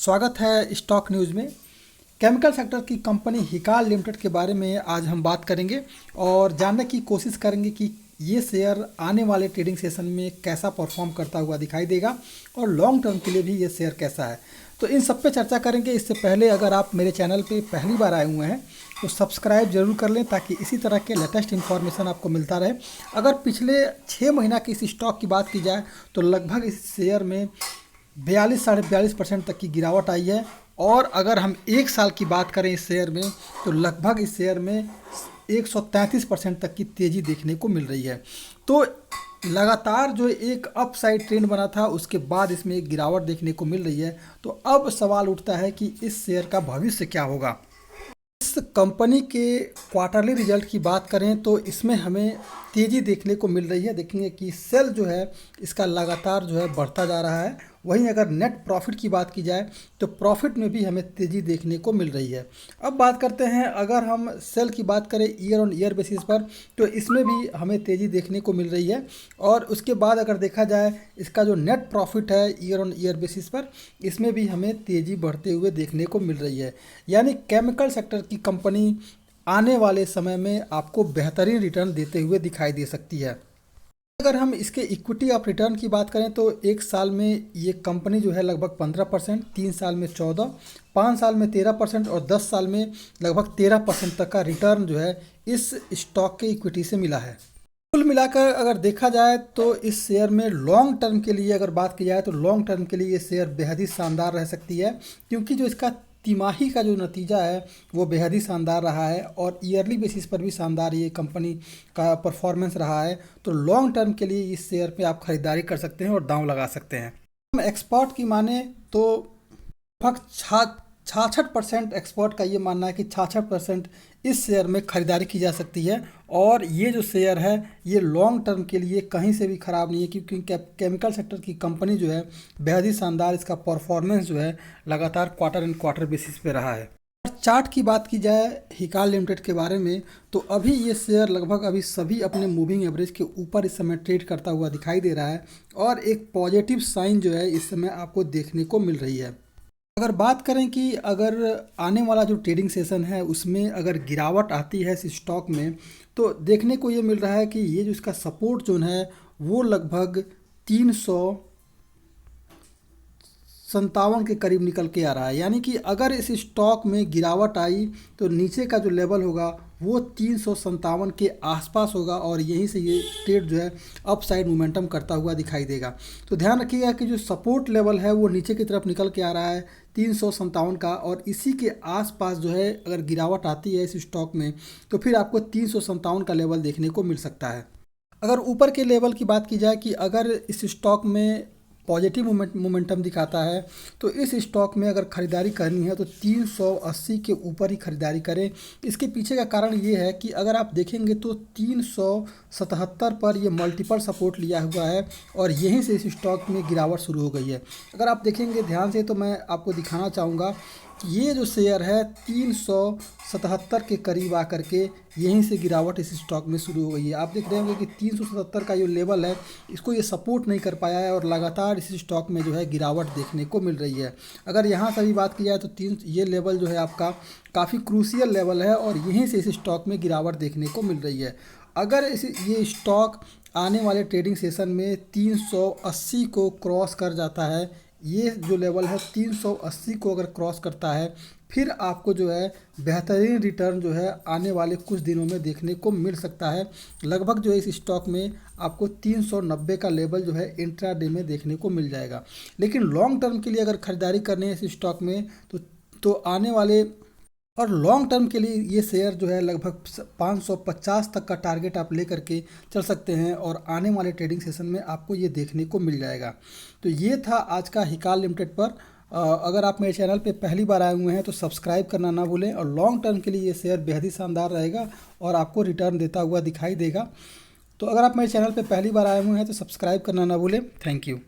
स्वागत है stock news में। केमिकल सेक्टर की कंपनी हिकाल लिमिटेड के बारे में आज हम बात करेंगे और जानने की कोशिश करेंगे कि ये शेयर आने वाले ट्रेडिंग सेशन में कैसा परफॉर्म करता हुआ दिखाई देगा और लॉन्ग टर्म के लिए भी ये शेयर कैसा है, तो इन सब पे चर्चा करेंगे। इससे पहले अगर आप मेरे चैनल पे पहली बार आए हुए हैं तो सब्सक्राइब जरूर कर लें ताकि इसी तरह के लेटेस्ट इन्फॉर्मेशन आपको मिलता रहे। अगर पिछले 6 महीना की इस स्टॉक की बात की जाए तो लगभग इस शेयर में 42-42.5% तक की गिरावट आई है। और अगर हम एक साल की बात करें इस शेयर में तो लगभग इस शेयर में 133% तक की तेज़ी देखने को मिल रही है। तो लगातार जो एक अपसाइड ट्रेंड बना था उसके बाद इसमें एक गिरावट देखने को मिल रही है। तो अब सवाल उठता है कि इस शेयर का भविष्य क्या होगा। इस कंपनी के क्वार्टरली रिजल्ट की बात करें तो इसमें हमें तेज़ी देखने को मिल रही है। देखेंगे कि सेल जो है इसका लगातार जो है बढ़ता जा रहा है। वहीं अगर नेट प्रॉफिट की बात की जाए तो प्रॉफिट में भी हमें तेज़ी देखने को मिल रही है। अब बात करते हैं, अगर हम सेल की बात करें ईयर ऑन ईयर बेसिस पर तो इसमें भी हमें तेज़ी देखने को मिल रही है। और उसके बाद अगर देखा जाए इसका जो नेट प्रॉफिट है ईयर ऑन ईयर बेसिस पर, इसमें भी हमें तेज़ी बढ़ते हुए देखने को मिल रही है। यानी केमिकल सेक्टर की कंपनी आने वाले समय में आपको बेहतरीन रिटर्न देते हुए दिखाई दे सकती है। अगर हम इसके इक्विटी ऑफ रिटर्न की बात करें तो एक साल में ये कंपनी जो है लगभग 15%, 3 साल में 14%, 5 साल में 13% और 10 साल में लगभग 13% तक का रिटर्न जो है इस स्टॉक के इक्विटी से मिला है। कुल मिलाकर अगर देखा जाए तो इस शेयर में लॉन्ग टर्म के लिए अगर बात की जाए तो लॉन्ग टर्म के लिए ये शेयर बेहद ही शानदार रह सकती है, क्योंकि जो इसका तिमाही का जो नतीजा है वो बेहद ही शानदार रहा है और ईयरली बेसिस पर भी शानदार ये कंपनी का परफॉर्मेंस रहा है। तो लॉन्ग टर्म के लिए इस शेयर पे आप खरीदारी कर सकते हैं और दांव लगा सकते हैं। हम एक्सपर्ट की माने तो लगभग 66% एक्सपर्ट का ये मानना है कि 66% इस शेयर में खरीदारी की जा सकती है। और ये जो शेयर है ये लॉन्ग टर्म के लिए कहीं से भी ख़राब नहीं है, क्योंकि केमिकल सेक्टर की कंपनी जो है बेहद ही शानदार इसका परफॉर्मेंस जो है लगातार क्वार्टर एंड क्वार्टर बेसिस पे रहा है। चार्ट की बात की जाए हिकाल लिमिटेड के बारे में तो अभी ये शेयर लगभग अभी सभी अपने मूविंग एवरेज के ऊपर इस समय ट्रेड करता हुआ दिखाई दे रहा है और एक पॉजिटिव साइन जो है इस समय आपको देखने को मिल रही है। अगर बात करें कि अगर आने वाला जो ट्रेडिंग सेशन है उसमें अगर गिरावट आती है इस स्टॉक में तो देखने को ये मिल रहा है कि ये जो इसका सपोर्ट जोन है वो लगभग 357 के करीब निकल के आ रहा है। यानी कि अगर इस स्टॉक में गिरावट आई तो नीचे का जो लेवल होगा वो 357 के आसपास होगा और यहीं से ये ट्रेड जो है अपसाइड मोमेंटम करता हुआ दिखाई देगा। तो ध्यान रखिएगा कि जो सपोर्ट लेवल है वो नीचे की तरफ निकल के आ रहा है 357 का, और इसी के आसपास जो है अगर गिरावट आती है इस स्टॉक में तो फिर आपको 357 का लेवल देखने को मिल सकता है। अगर ऊपर के लेवल की बात की जाए कि अगर इस स्टॉक में पॉजिटिव मोमेंटम दिखाता है तो इस स्टॉक में अगर ख़रीदारी करनी है तो 380 के ऊपर ही ख़रीदारी करें। इसके पीछे का कारण ये है कि अगर आप देखेंगे तो 377 पर ये मल्टीपल सपोर्ट लिया हुआ है और यहीं से इस स्टॉक में गिरावट शुरू हो गई है। अगर आप देखेंगे ध्यान से तो मैं आपको दिखाना चाहूँगा ये जो शेयर है 377 के करीब आकर के यहीं से गिरावट इस स्टॉक में शुरू हो गई है। आप देख रहे होंगे कि 377 का जो लेवल है इसको ये सपोर्ट नहीं कर पाया है और लगातार इस स्टॉक में जो है गिरावट देखने को मिल रही है। अगर यहाँ से भी बात की जाए तो ये लेवल जो है आपका काफ़ी क्रूशियल लेवल है और यहीं से इस स्टॉक में गिरावट देखने को मिल रही है। अगर ये स्टॉक आने वाले ट्रेडिंग सेशन में 380 को क्रॉस कर जाता है, ये जो लेवल है 380 को अगर क्रॉस करता है फिर आपको जो है बेहतरीन रिटर्न जो है आने वाले कुछ दिनों में देखने को मिल सकता है। लगभग जो है इस स्टॉक में आपको 390 का लेवल जो है इंट्राडे में देखने को मिल जाएगा। लेकिन लॉन्ग टर्म के लिए अगर ख़रीदारी करनी है इस स्टॉक में तो आने वाले और लॉन्ग टर्म के लिए ये शेयर जो है लगभग 550 तक का टारगेट आप ले करके चल सकते हैं और आने वाले ट्रेडिंग सेशन में आपको ये देखने को मिल जाएगा। तो ये था आज का हिकाल लिमिटेड पर। अगर आप मेरे चैनल पे पहली बार आए हुए हैं तो सब्सक्राइब करना ना भूलें और लॉन्ग टर्म के लिए ये शेयर बेहद ही शानदार रहेगा और आपको रिटर्न देता हुआ दिखाई देगा। तो अगर आप मेरे चैनल पर पहली बार आए हुए हैं तो सब्सक्राइब करना ना भूलें। Thank you.